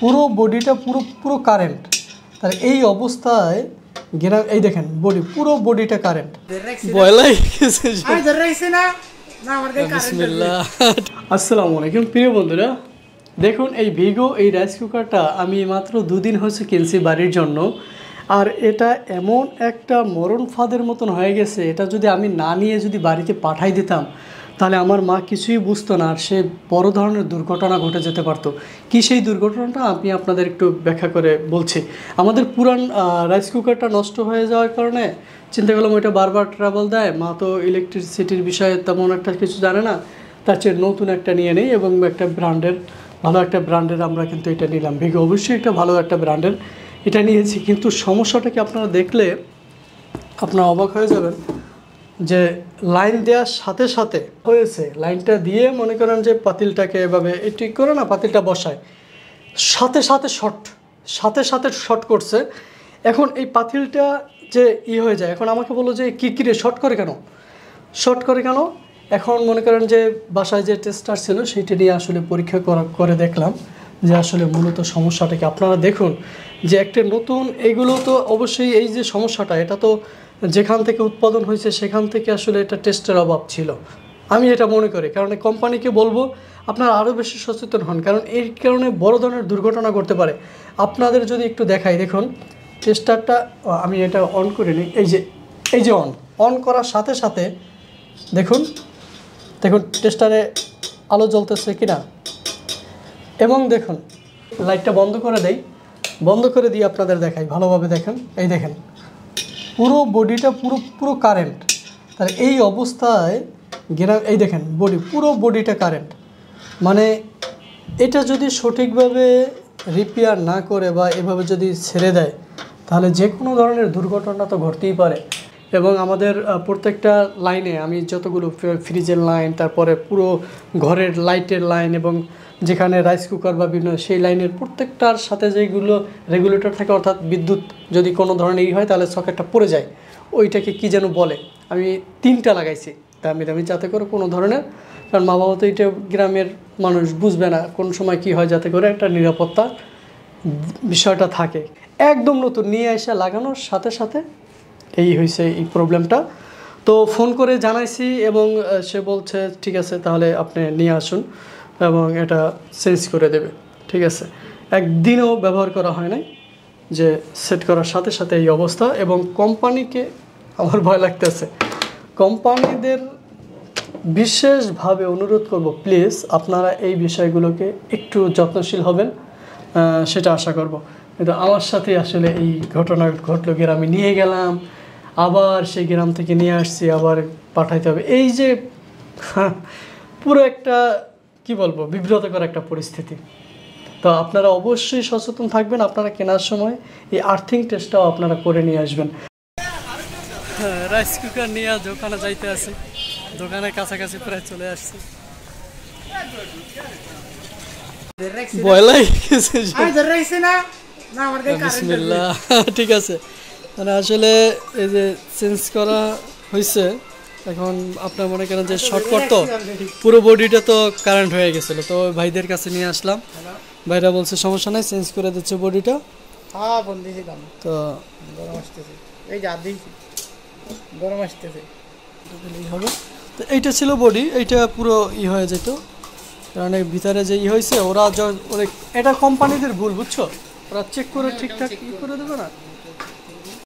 পুরো বডিটা পুরো পুরো কারেন্ট। তাহলে এই অবস্থায় গ্রাম এই দেখেন বডি পুরো বডিটা কারেন্ট। আসসালামু আলাইকুম প্রিয় বন্ধুরা, দেখুন এই ভিগো এই রাইস কুকারটা আমি মাত্র 2 দিন হয়েছে কিনছি বাড়ির জন্য। আর এটা এমন একটা মরণ ফাঁদের মতন হয়ে গেছে, এটা যদি আমি না নিয়ে যদি বাড়িতে পাঠাই দিতাম তাহলে আমার মা কিছুই বুঝতো না, আর সে বড় ধরনের দুর্ঘটনা ঘটে যেতে পারতো। কি সেই দুর্ঘটনাটা আমি আপনাদের একটু ব্যাখ্যা করে বলছি। আমাদের পুরান রাইস কুকারটা নষ্ট হয়ে যাওয়ার কারণে চিন্তা করলাম ওইটা বারবার ট্রাবল দেয়, মা তো ইলেকট্রিসিটির বিষয়ে তেমন একটা কিছু জানে না, তার চেয়ে নতুন একটা নিয়ে নেই এবং একটা ব্র্যান্ডের ভালো একটা ব্র্যান্ডের আমরা কিন্তু এটা নিলাম। ভিগো অবশ্যই একটা ভালো একটা ব্র্যান্ডের এটা নিয়েছি, কিন্তু সমস্যাটা কি আপনারা দেখলে আপনারা অবাক হয়ে যাবেন যে লাইন দেওয়ার সাথে সাথে হয়েছে, লাইনটা দিয়ে মনে করেন যে পাতিলটাকে এভাবে ঠিক করে না পাতিলটা বসায়, সাথে সাথে শর্ট করছে। এখন এই পাতিলটা যে হয়ে যায়, এখন আমাকে বললো যে কিরে শর্ট করে কেন। এখন মনে করেন যে বাসায় যে টেস্টার ছিল সেইটা নিয়ে আসলে পরীক্ষা করে দেখলাম যে আসলে মূলত সমস্যাটা কি। আপনারা দেখুন যে একটা নতুন এগুলো তো অবশ্যই এই যে সমস্যাটা, এটা তো যেখান থেকে উৎপাদন হয়েছে সেখান থেকে আসলে এটা টেস্টের অভাব ছিল, আমি এটা মনে করি। কারণ কোম্পানিকে বলবো আপনারা আরও বেশি সচেতন হন, কারণ এই কারণে বড় ধরনের দুর্ঘটনা ঘটতে পারে। আপনাদের যদি একটু দেখাই, দেখুন টেস্টারটা আমি এটা অন করে নিই, এই যে অন করার সাথে সাথে দেখুন টেস্টারে আলো জ্বলতেছে কিনা, এবং দেখুন লাইটটা বন্ধ করে দিয়ে আপনাদের দেখাই ভালোভাবে। দেখেন এই দেখেন পুরো বডিটা পুরো কারেন্ট। তাহলে এই অবস্থায় এই দেখেন পুরো বডিটা কারেন্ট, মানে এটা যদি সঠিকভাবে রিপেয়ার না করে বা এভাবে যদি ছেড়ে দেয় তাহলে যে কোনো ধরনের দুর্ঘটনা তো ঘটতেই পারে। এবং আমাদের প্রত্যেকটা লাইনে আমি যতগুলো ফ্রিজের লাইন, তারপরে পুরো ঘরের লাইটের লাইন এবং যেখানে রাইস কুকার বা বিভিন্ন সেই লাইনের প্রত্যেকটার সাথে যেগুলো রেগুলেটর থাকে, অর্থাৎ বিদ্যুৎ যদি কোনো ধরনের হয় তাহলে সকেটটা পড়ে যায়, ওইটাকে কি যেন বলে, আমি 3টা লাগাইছি দামি যাতে করে কোনো ধরনের, কারণ মা বাবা তো এটা গ্রামের মানুষ বুঝবে না কোন সময় কি হয়, যাতে করে একটা নিরাপত্তা বিষয়টা থাকে। একদম নতুন নিয়ে এসে লাগানোর সাথে সাথে এই হয়েছে এই প্রবলেমটা। তো ফোন করে জানাইছি এবং সে বলছে ঠিক আছে তাহলে আপনি নিয়ে আসুন এবং এটা চেঞ্জ করে দেবে। ঠিক আছে, একদিনও ব্যবহার করা হয় নাই যে সেট করার সাথে সাথে এই অবস্থা। এবং কোম্পানিকে আমার ভয় লাগতেছে, কোম্পানিদের বিশেষভাবে অনুরোধ করব প্লিজ আপনারা এই বিষয়গুলোকে একটু যত্নশীল হবেন, সেটা আশা করব। কিন্তু আমার সাথে আসলে এই ঘটনা ঘটলো, গ্রামে নিয়ে গেলাম, আবার সেই গ্রাম থেকে নিয়ে আসছি, আবার পাঠাইতে হবে। এই যে পুরো একটা কি বলবো বিব্রতকর একটা পরিস্থিতি। তো আপনারা অবশ্যই সচেতন থাকবেন, আপনারা কেনার সময় এই আর্থিং টেস্টটাও আপনারা করে নিয়ে আসবেন। রাইস কুকার নিয়ে দোকানে যাইতে আছে, দোকানের কাছাকাছি প্রায় চলে আসছে। ঠিক আছে, মানে আসলে এই যে চেঞ্জ করা হয়েছে, এখন আপনার মনে করেন যে শর্টকাট তো পুরো বডিটা তো কারেন্ট হয়ে গেছিল, তো ভাইদের কাছে নিয়ে আসলাম, ভাইরা বলছে সমস্যা নাই চেঞ্জ করে দিচ্ছে বডিটা। তো হবে, তো এইটা ছিল বডি, এইটা পুরো হয়ে যেত, কারণ এই ভিতরে যে হয়েছে ওরা এটা কোম্পানিদের ভুল, বুঝছো, ওরা চেক করে ঠিকঠাক করে দেবে না,